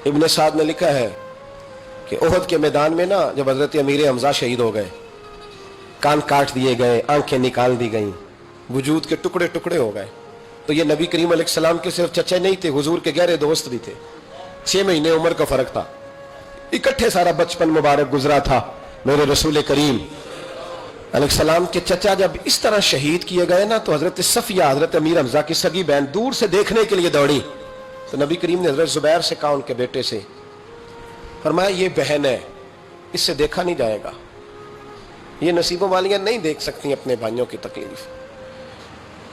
ابن سعد نے لکھا ہے کہ احد کے میدان میں نا جب حضرت امیر حمزہ شہید ہو گئے، کان کاٹ دیے گئے، آنکھیں نکال دی گئیں، وجود کے ٹکڑے ٹکڑے ہو گئے، تو یہ نبی کریم علیہ السلام کے صرف چچے نہیں تھے، حضور کے گہرے دوست بھی تھے۔ 6 مہینے عمر کا فرق تھا، اکٹھے سارا بچپن مبارک گزرا تھا۔ میرے رسول کریم علیہ السلام کے چچا جب اس طرح شہید کیے گئے نا، تو حضرت صفیہ حضرت امیر حمزہ کی سگی بہن دور سے دیکھنے کے لیے دوڑی، تو نبی کریم نے حضرت زبیر سے کہا، ان کے بیٹے سے، فرمایا یہ بہن ہے، اس سے دیکھا نہیں جائے گا، یہ نصیبوں والیاں نہیں دیکھ سکتی اپنے بھائیوں کی تکلیف،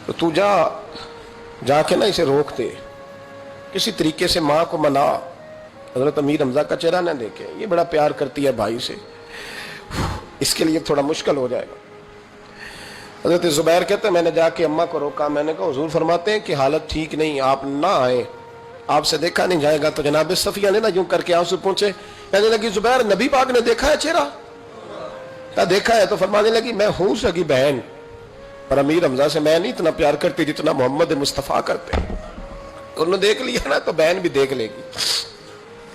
تو تو جا کے نا اسے روک دے، کسی طریقے سے ماں کو منا، حضرت امیر حمزہ کا چہرہ نہ دیکھے، یہ بڑا پیار کرتی ہے بھائی سے، اس کے لیے تھوڑا مشکل ہو جائے گا۔ حضرت زبیر کہتے ہیں میں نے جا کے اماں کو روکا، میں نے کہا حضور فرماتے ہیں کہ حالت ٹھیک نہیں، آپ نہ آئیں، آپ سے دیکھا نہیں جائے گا۔ تو جناب صفیہ نے نا یوں کر کے آنسو پہنچے، کہنے لگی زبیر نبی پاک نے دیکھا ہے چہرہ؟ کہا دیکھا ہے، تو فرمانے لگی میں ہوں سگی بہن، پر امیر حمزہ سے میں نہیں اتنا پیار کرتی جتنا محمد مصطفیٰ کرتے، انہوں نے دیکھ لیا نا تو بہن بھی دیکھ لے گی۔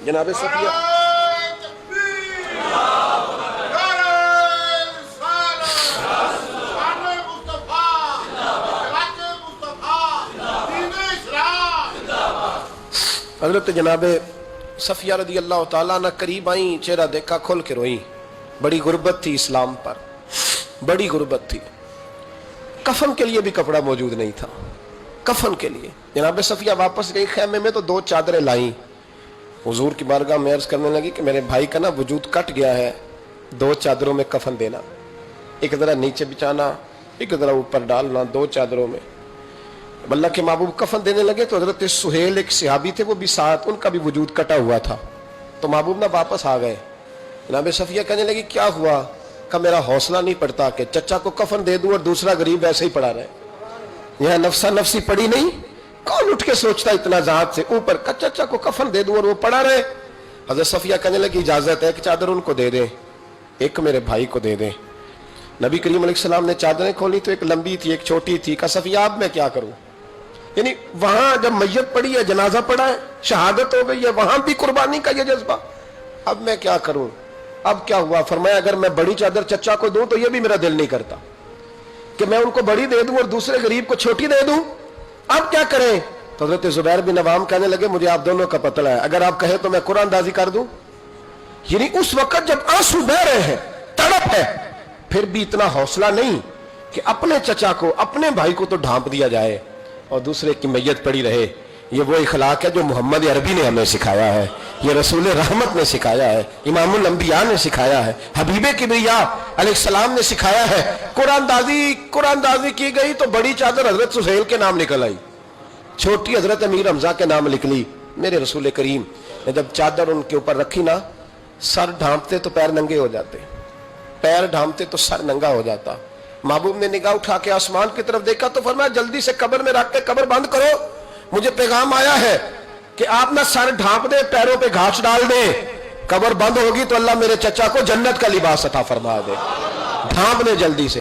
جناب صفیہ حضرت جناب صفیہ رضی اللہ تعالیٰ عنہ قریب آئیں، چہرہ دیکھا، کھول کے روئیں، بڑی غربت تھی اسلام پر، بڑی غربت تھی، کفن کے لیے بھی کپڑا موجود نہیں تھا، کفن کے لیے۔ جناب صفیہ واپس گئی خیمے میں تو 2 چادریں لائیں، حضور کی بارگاہ میں عرض کرنے لگی کہ میرے بھائی کا نا وجود کٹ گیا ہے، 2 چادروں میں کفن دینا، ایک ذرا نیچے بچانا، ایک ذرا اوپر ڈالنا، 2 چادروں میں۔ اللہ کے محبوب کفن دینے لگے تو حضرت سہیل ایک صحابی تھے، وہ بھی ساتھ، ان کا بھی وجود کٹا ہوا تھا، تو محبوب نہ واپس آ گئے۔ جناب صفیہ کہنے لگی کیا ہوا؟ کہ میرا حوصلہ نہیں پڑتا کہ چچا کو کفن دے دوں اور دوسرا غریب ویسے ہی پڑا رہے، یہاں نفسا نفسی پڑی نہیں، کون اٹھ کے سوچتا اتنا ذات سے اوپر کہ چچا کو کفن دے دوں اور وہ پڑا رہے۔ حضرت صفیہ کہنے لگی اجازت ہے، ایک چادر ان کو دے دیں، ایک میرے بھائی کو دے دیں۔ نبی کریم علیہ السلام نے چادریں کھولی تو ایک لمبی تھی ایک چھوٹی تھی، کہا صفیہ اب میں کیا کروں؟ یعنی وہاں جب میت پڑی ہے، جنازہ پڑا ہے، شہادت ہو گئی ہے، وہاں بھی قربانی کا یہ جذبہ، اب میں کیا کروں؟ اب کیا ہوا؟ فرمایا اگر میں بڑی چادر چچا کو دوں تو یہ بھی میرا دل نہیں کرتا کہ میں ان کو بڑی دے دوں اور دوسرے غریب کو چھوٹی دے دوں، اب کیا کریں؟ تو حضرت زبیر بن عوام کہنے لگے مجھے آپ دونوں کا پتہ ہے، اگر آپ کہیں تو میں قرآن اندازی کر دوں۔ یعنی اس وقت جب آنسو بہ رہے ہیں، تڑپ ہے، پھر بھی اتنا حوصلہ نہیں کہ اپنے چچا کو، اپنے بھائی کو تو ڈھانپ دیا جائے اور دوسرے کی میت پڑی رہے۔ یہ وہ اخلاق ہے جو محمد عربی نے ہمیں سکھایا ہے، یہ رسول رحمت نے سکھایا ہے، امام الانبیاء نے سکھایا ہے، حبیب کبریا علیہ السلام نے سکھایا ہے۔ قرآن دازی کی گئی تو بڑی چادر حضرت سہیل کے نام نکل آئی، چھوٹی حضرت امیر حمزہ کے نام نکلی۔ میرے رسول کریم نے جب چادر ان کے اوپر رکھی نا، سر ڈھانپتے تو پیر ننگے ہو جاتے، پیر ڈھانپتے تو سر ننگا ہو جاتا۔ محبوب نے نگاہ اٹھا کے آسمان کی طرف دیکھا تو فرمایا جلدی سے قبر میں رکھ کے قبر بند کرو، مجھے پیغام آیا ہے کہ آپ نہ سر ڈھانپ دے، پیروں پہ گھاس ڈال دیں، قبر بند ہوگی تو اللہ میرے چچا کو جنت کا لباس عطا فرما دے، ڈھانپ دے جلدی سے۔